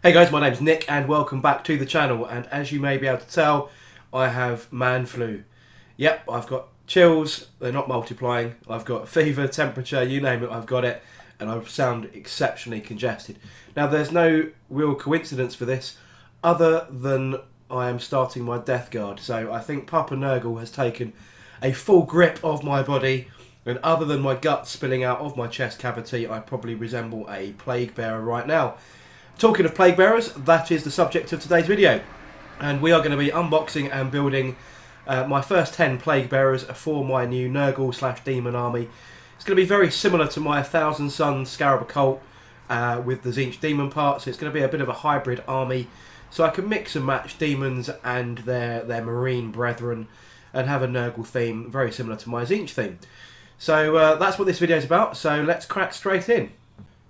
Hey guys, my name's Nick and welcome back to the channel, and as you may be able to tell, I have man flu. Yep, I've got chills, they're not multiplying, I've got fever, temperature, you name it, I've got it, and I sound exceptionally congested. Now there's no real coincidence for this other than I am starting my death guard, so I think Papa Nurgle has taken a full grip of my body, and other than my guts spilling out of my chest cavity, I probably resemble a Plaguebearer right now. Talking of Plaguebearers, that is the subject of today's video, and we are going to be unboxing and building my first 10 Plaguebearers for my new Nurgle / Demon army. It's going to be very similar to my 1000 Sun Scarab Occult with the Tzeentch Demon parts. It's going to be a bit of a hybrid army, so I can mix and match demons and their marine brethren and have a Nurgle theme very similar to my Tzeentch theme. So that's what this video is about, so let's crack straight in.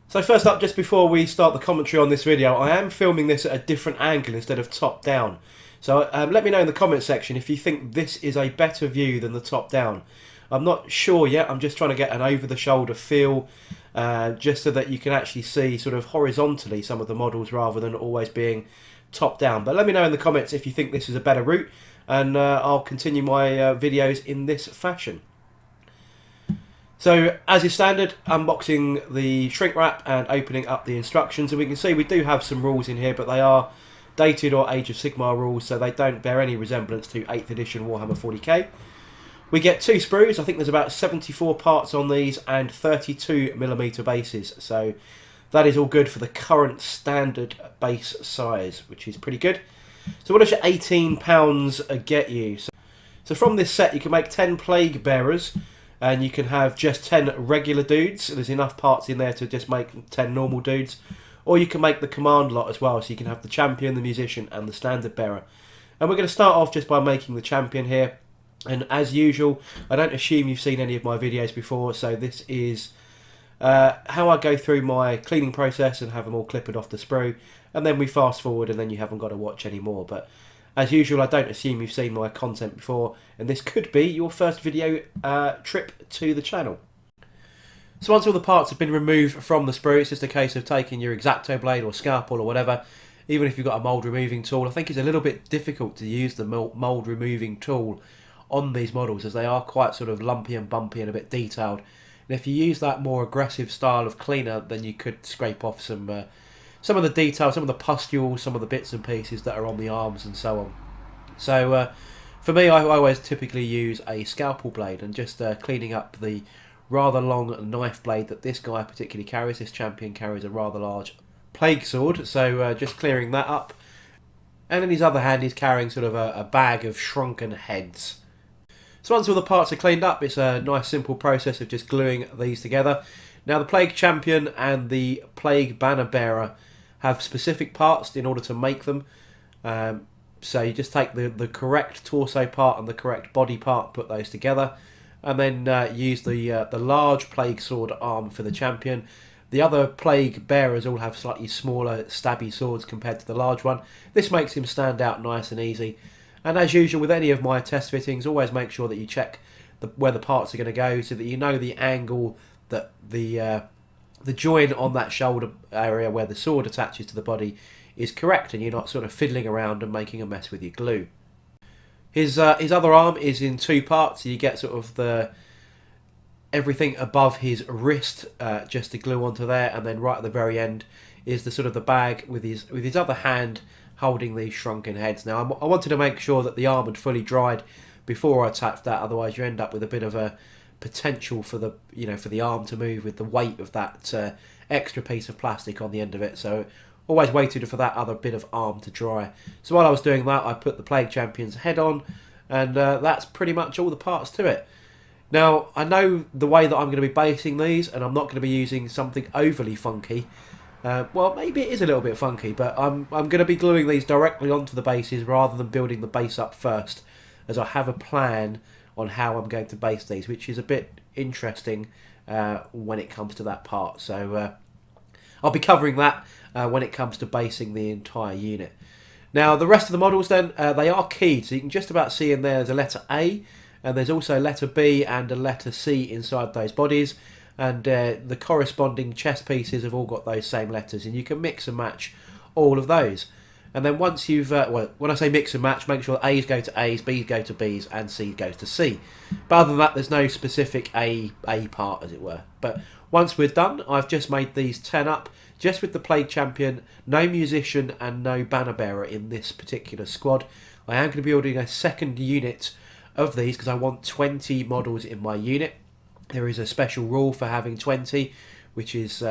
So first up, just before we start the commentary on this video, I am filming this at a different angle instead of top down. So let me know in the comment section if you think this is a better view than the top down. I'm not sure yet, I'm just trying to get an over the shoulder feel, just so that you can actually see sort of horizontally some of the models rather than always being top down. But let me know in the comments if you think this is a better route, and I'll continue my videos in this fashion. So, as is standard, unboxing the shrink wrap and opening up the instructions. And we can see we do have some rules in here, but they are dated or Age of Sigmar rules, so they don't bear any resemblance to 8th edition Warhammer 40k. We get 2 sprues. I think there's about 74 parts on these and 32mm bases. So, that is all good for the current standard base size, which is pretty good. So, what does your £18 get you? So, from this set, you can make 10 Plaguebearers. And you can have just 10 regular dudes. There's enough parts in there to just make 10 normal dudes. Or you can make the command lot as well. So you can have the champion, the musician, and the standard bearer. And we're going to start off just by making the champion here. And as usual, I don't assume you've seen any of my videos before. So this is how I go through my cleaning process and have them all clipped off the sprue. And then we fast forward and then you haven't got to watch anymore. But as usual, I don't assume you've seen my content before, and this could be your first video trip to the channel. So once all the parts have been removed from the sprue, it's just a case of taking your X-Acto blade or scalpel or whatever. Even if you've got a mould removing tool, I think it's a little bit difficult to use the mould removing tool on these models, as they are quite sort of lumpy and bumpy and a bit detailed. And if you use that more aggressive style of cleaner, then you could scrape off some of the details, some of the pustules, some of the bits and pieces that are on the arms and so on. So for me, I always typically use a scalpel blade, and just cleaning up the rather long knife blade that this guy particularly carries. This champion carries a rather large plague sword, so just clearing that up. And in his other hand, he's carrying sort of a bag of shrunken heads. So once all the parts are cleaned up, it's a nice simple process of just gluing these together. Now the Plague Champion and the Plague Banner Bearer have specific parts in order to make them. So you just take the correct torso part and the correct body part, put those together, and then use the large Plague Sword arm for the champion. The other Plague Bearers all have slightly smaller stabby swords compared to the large one. This makes him stand out nice and easy. And as usual with any of my test fittings, always make sure that you check where the parts are going to go, so that you know the angle that the join on that shoulder area where the sword attaches to the body is correct, and you're not sort of fiddling around and making a mess with your glue. His other arm is in 2 parts, so you get sort of everything above his wrist just to glue onto there, and then right at the very end is the sort of the bag with his other hand holding these shrunken heads. Now I wanted to make sure that the arm had fully dried before I attached that, otherwise you end up with a bit of a potential for the arm to move with the weight of that extra piece of plastic on the end of it. So always waited for that other bit of arm to dry. So while I was doing that, I put the Plague Champion's head on, and that's pretty much all the parts to it. Now I know the way that I'm going to be basing these, and I'm not going to be using something overly funky. Well, maybe it is a little bit funky, but I'm going to be gluing these directly onto the bases rather than building the base up first, as I have a plan on how I'm going to base these, which is a bit interesting when it comes to that part. So I'll be covering that when it comes to basing the entire unit. Now the rest of the models then, they are keyed, so you can just about see in there there's a letter A, and there's also a letter B and a letter C inside those bodies, and the corresponding chest pieces have all got those same letters, and you can mix and match all of those. And then once you've, well, when I say mix and match, make sure A's go to A's, B's go to B's, and C goes to C. But other than that, there's no specific A part, as it were. But once we're done, I've just made these 10 up, just with the Plague Champion, no Musician, and no Banner-Bearer in this particular squad. I am going to be building a second unit of these, because I want 20 models in my unit. There is a special rule for having 20, which is...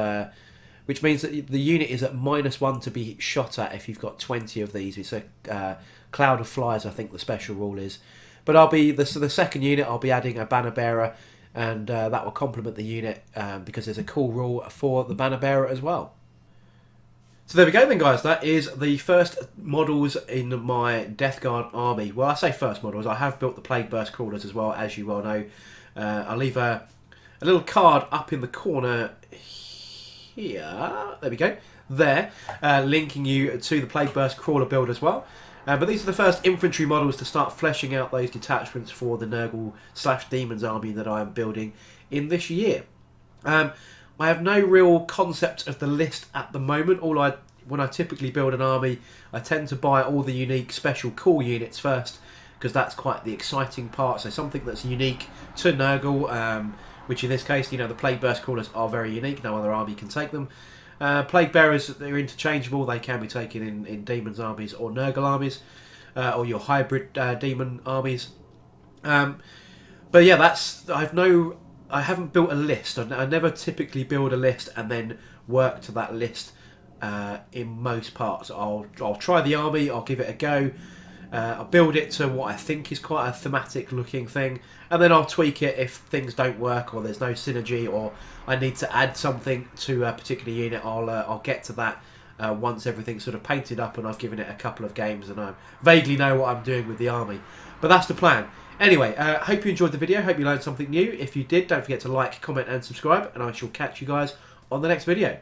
which means that the unit is at -1 to be shot at if you've got 20 of these. It's a cloud of flies, I think the special rule is. But I'll be the second unit. I'll be adding a banner bearer, and that will complement the unit because there's a cool rule for the banner bearer as well. So there we go then, guys. That is the first models in my Death Guard army. Well, I say first models. I have built the Plague Burst crawlers as well, as you well know. I'll leave a little card up in the corner here, there we go, there, linking you to the Plague Burst crawler build as well. But these are the first infantry models to start fleshing out those detachments for the Nurgle / Demons army that I am building in this year. I have no real concept of the list at the moment. When I typically build an army, I tend to buy all the unique special cool units first, because that's quite the exciting part. So something that's unique to Nurgle, which in this case, the Plague Burst crawlers are very unique. No other army can take them. Plague Bearers, they're interchangeable. They can be taken in Demons armies or Nurgle armies, or your hybrid Demon armies. But yeah, I haven't built a list. I never typically build a list and then work to that list in most parts. I'll try the army. I'll give it a go. I'll build it to what I think is quite a thematic looking thing, and then I'll tweak it if things don't work or there's no synergy or I need to add something to a particular unit. I'll get to that once everything's sort of painted up and I've given it a couple of games and I vaguely know what I'm doing with the army. But that's the plan. Anyway, hope you enjoyed the video. Hope you learned something new. If you did, don't forget to like, comment and subscribe, and I shall catch you guys on the next video.